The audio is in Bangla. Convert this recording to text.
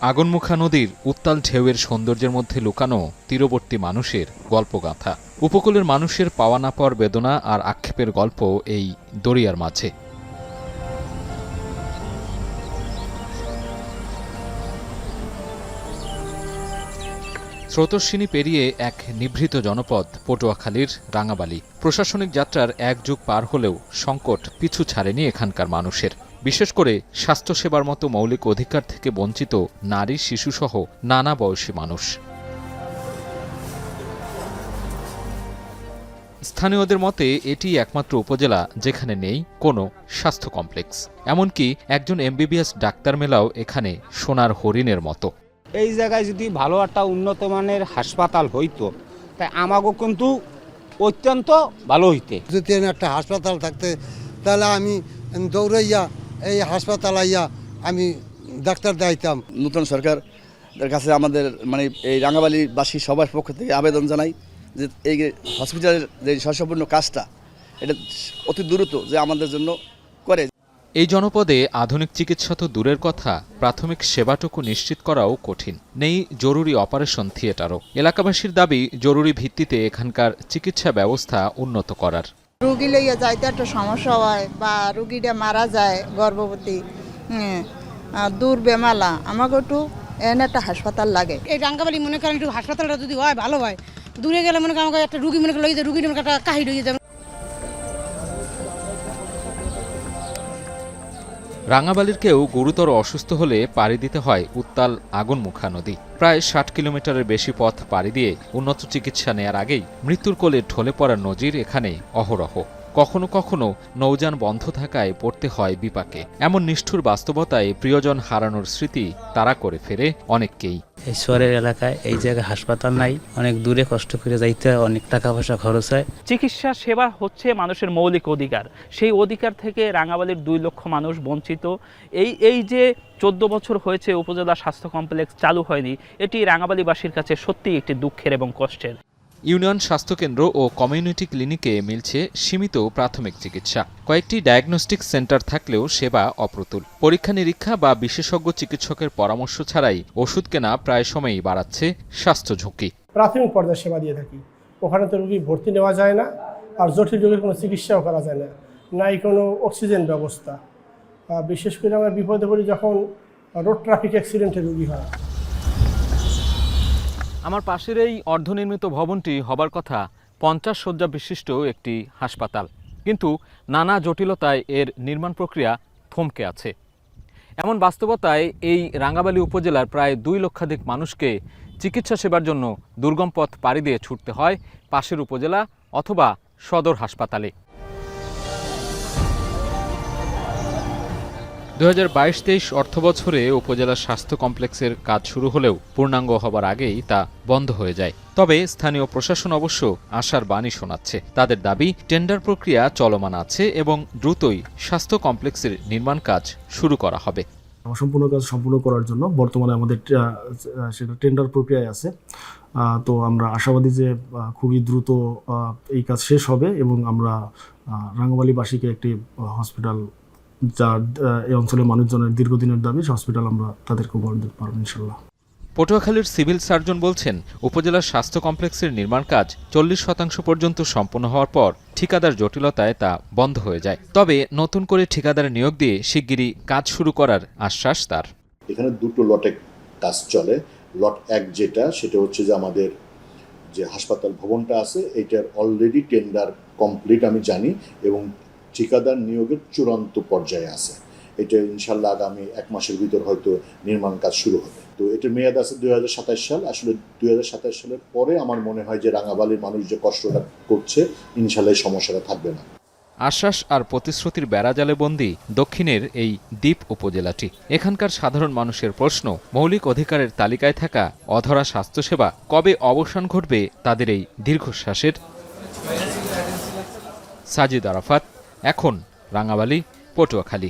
আগুনমুখা নদীর উত্তাল ঢেউয়ের সৌন্দর্যের মধ্যে লুকানো তীরবর্তী মানুষের গল্পগাথা। উপকূলের মানুষের পাওয়া না পাওয়ার বেদনা আর আক্ষেপের গল্প এই দরিয়ার মাঝে। স্রোতস্বিনী পেরিয়ে এক নিভৃত জনপদ পটুয়াখালীর রাঙাবালি। প্রশাসনিক যাত্রার এক যুগ পার হলেও সংকট পিছু ছাড়েনি এখানকার মানুষের। বিশেষ করে স্বাস্থ্যসেবার মতো মৌলিক অধিকার থেকে বঞ্চিত নারী, শিশুসহ নানা বয়সী মানুষ। স্থানীয়দের মতে এটি একমাত্র উপজেলা যেখানে নেই কোনো স্বাস্থ্য কমপ্লেক্স। এমনকি একজন এমবিবিএস ডাক্তার মেলাও এখানে সোনার হরিণের মতো। এই জায়গায় যদি ভালো একটা উন্নত মানের হাসপাতাল হইতো তাই আমাগো কিন্তু অত্যন্ত ভালো হইতে। যদি একটা হাসপাতাল থাকতে তাহলে আমি দৌড়াইয়া এই হাসপাতাল আইয়া আমি ডাক্তার দেখাইতাম। নতুন সরকারের কাছে আমাদের এই রাঙাবালিবাসী সবার পক্ষ থেকে আবেদন জানাই যে এই হসপিটালের যে স্বয়ংসম্পূর্ণ কাজটা এটা অতি দ্রুত যে আমাদের জন্য করে। এই জনপদে আধুনিক চিকিৎসা তো দূরের কথা, প্রাথমিক সেবাটুকু নিশ্চিত করাও কঠিন। নেই জরুরি অপারেশন থিয়েটারও। এলাকাবাসীর দাবি জরুরি ভিত্তিতে এখানকার চিকিৎসা ব্যবস্থা উন্নত করার। রুগী লইয়া যাইতে একটা সমস্যা হয় বা রুগীটা মারা যায়, গর্ভবতী, দূর বেমালা, আমাকে একটু এনে একটা হাসপাতাল লাগে। এই রাঙ্গাবালি মনে করেন একটু হাসপাতালটা যদি হয় ভালো হয়, দূরে গেলে মনে করেন আমাকে একটা রুগী মনে করেন রুগীর মনে একটা কাহিল হয়ে যাবে। রাঙাবালির কেউ গুরুতর অসুস্থ হলে পাড়ি দিতে হয় উত্তাল আগুনমুখা নদী। প্রায় ৬০ কিলোমিটারের বেশি পথ পাড়ি দিয়ে উন্নত চিকিৎসা নেয়ার আগেই মৃত্যুর কোলে ঢলে পড়ার নজির এখানে অহরহ। কখনো কখনো নৌযান বন্ধ থাকায় পড়তে হয় বিপাকে। এমন নিষ্ঠুর বাস্তবতায় প্রিয়জন হারানোর স্মৃতি তাড়া করে ফেরে অনেককেই। এই শহরের এলাকায় এই জায়গায় হাসপাতাল নাই, অনেক দূরে কষ্ট করে যাইতে হয়, অনেক টাকা পয়সা খরচ হয়। চিকিৎসা সেবা হচ্ছে মানুষের মৌলিক অধিকার। সেই অধিকার থেকে রাঙাবালির ২ লক্ষ মানুষ বঞ্চিত। এই যে ১৪ বছর হয়েছে উপজেলা স্বাস্থ্য কমপ্লেক্স চালু হয়নি, এটি রাঙাবালিবাসীর কাছে সত্যিই একটি দুঃখের এবং কষ্টের। ইউনিয়ন স্বাস্থ্যকেন্দ্র ও কমিউনিটি ক্লিনিকে মিলছে সীমিত প্রাথমিক চিকিৎসা। কয়েকটি ডায়াগনস্টিক সেন্টার থাকলেও সেবা অপ্রতুল। পরীক্ষা নিরীক্ষা বা বিশেষজ্ঞ চিকিৎসকের পরামর্শ ছাড়াই ওষুধ কেনা প্রায় সময়ই বাড়াচ্ছে স্বাস্থ্য ঝুঁকি। প্রাথমিক পর্যায়ে সেবা দিয়ে থাকি, ওখানে তো রোগী ভর্তি নেওয়া যায় না, আর জটিল রোগের কোনো চিকিৎসাও করা যায় না, নাই কোনো অক্সিজেন ব্যবস্থা। বিশেষ করে আমরা বিপদে পড়ি যখন রোড ট্রাফিক অ্যাক্সিডেন্টে রোগী হয়। আমার পাশের এই অর্ধনির্মিত ভবনটি হবার কথা ৫০ শয্যা বিশিষ্ট একটি হাসপাতাল, কিন্তু নানা জটিলতায় এর নির্মাণ প্রক্রিয়া থমকে আছে। এমন বাস্তবতায় এই রাঙাবালি উপজেলার প্রায় ২ লক্ষাধিক মানুষকে চিকিৎসা সেবার জন্য দুর্গম পথ পাড়ি দিয়ে ছুটতে হয় পাশের উপজেলা অথবা সদর হাসপাতালে। ২০২২-২৩ অর্থবছরে উপজেলা স্বাস্থ্য কমপ্লেক্সের কাজ শুরু হলেও পূর্ণাঙ্গ হবার আগেই তা বন্ধ হয়ে যায়। তবে স্থানীয় প্রশাসন অবশ্য আশার বাণী শোনাচ্ছে। তাদের দাবি টেন্ডার প্রক্রিয়া চলমান আছে এবং দ্রুতই স্বাস্থ্য কমপ্লেক্সের নির্মাণ কাজ শুরু করা হবে। সম্পূর্ণ কাজ সম্পূর্ণ করার জন্য বর্তমানে আমাদের সেটা টেন্ডার প্রক্রিয়ায় আছে। তো আমরা আশাবাদী যে খুবই দ্রুত এই কাজ শেষ হবে এবং আমরা রাঙাবালিবাসীকে একটি হসপিটাল, যা এই অঞ্চলের মানুষজনের দীর্ঘদিনের দাবি, হসপিটাল আমরা তাদেরকে উপহার দিতে পারবো ইনশাল্লাহ। পটুয়াখালীর সিভিল সার্জন বলছেন, উপজেলার স্বাস্থ্য কমপ্লেক্সের নির্মাণ কাজ ৪০% পর্যন্ত সম্পন্ন হওয়ার পর ঠিকাদার জটিলতায় তা বন্ধ হয়ে যায়। তবে নতুন করে ঠিকাদার নিয়োগ দিয়ে শিগগিরই কাজ শুরু করার আশ্বাস তার। এখানে 2টো লটে কাজ চলে। লট 1 যেটা, সেটা হচ্ছে যে আমাদের যে হাসপাতাল ভবনটা আছে এটার অলরেডি টেন্ডার কমপ্লিট আমি জানি এবং ঠিকাদার নিয়োগের চূড়ান্ত পর্যায়ে আছে। এটা ইনশাল্লাহ আগামী 1 মাসের ভিতর হয়তো নির্মাণ কাজ শুরু হবে। তো এটার মেয়াদ আছে 2027 সাল। আসলে 2027 সালের পরে আমার মনে হয় যে রাঙাবালির মানুষ যে কষ্টটা করছে ইনশাল্লাহ এই সমস্যাটা থাকবে না। আশ্বাস আর প্রতিশ্রুতির বেড়াজালে বন্দী দক্ষিণের এই দ্বীপ উপজেলাটি। এখানকার সাধারণ মানুষের প্রশ্ন, মৌলিক অধিকারের তালিকায় থাকা অধরা স্বাস্থ্যসেবা কবে অবসান ঘটবে তাদের এই দীর্ঘশ্বাসের। সাজিদ আরাফাত, এখন রাঙাবালি, পটুয়াখালী।